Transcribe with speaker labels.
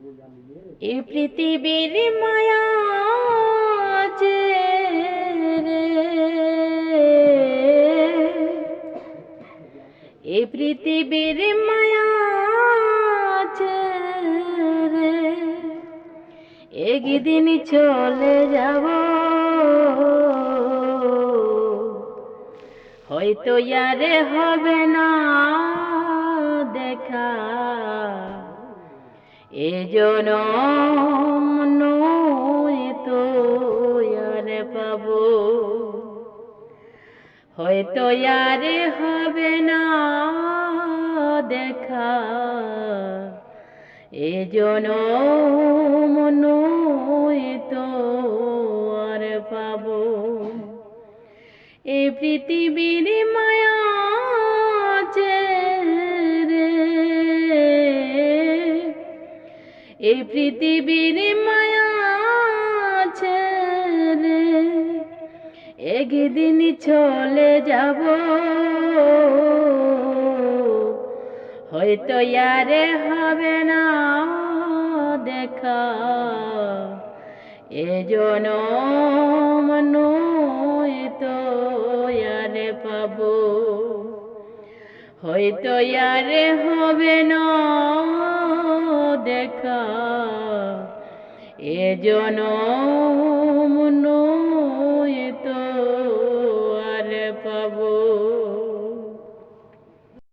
Speaker 1: এ পৃথিবীর মায়া যে রে, এ পৃথিবীর মায়া যে রে, একদিন চলে যাব, হয়তো ইয়ারে হবে না দেখা, এ জনম নয় তো ইয়ারে পাবো, হয়তো ইয়ারে হবে না দেখা, এ জনম নয় তো আর পাবো। এই পৃথিবীর মায়া যে রে, এই পৃথিবীর মায়া যে রে, একদিন চলে যাব, হয়তো ইয়ারে হবে না দেখা, এ জনম নয় তো ইয়ারে পাবো, হয়তো ইয়ারে হবে না দেখা, এ জনম নয় তো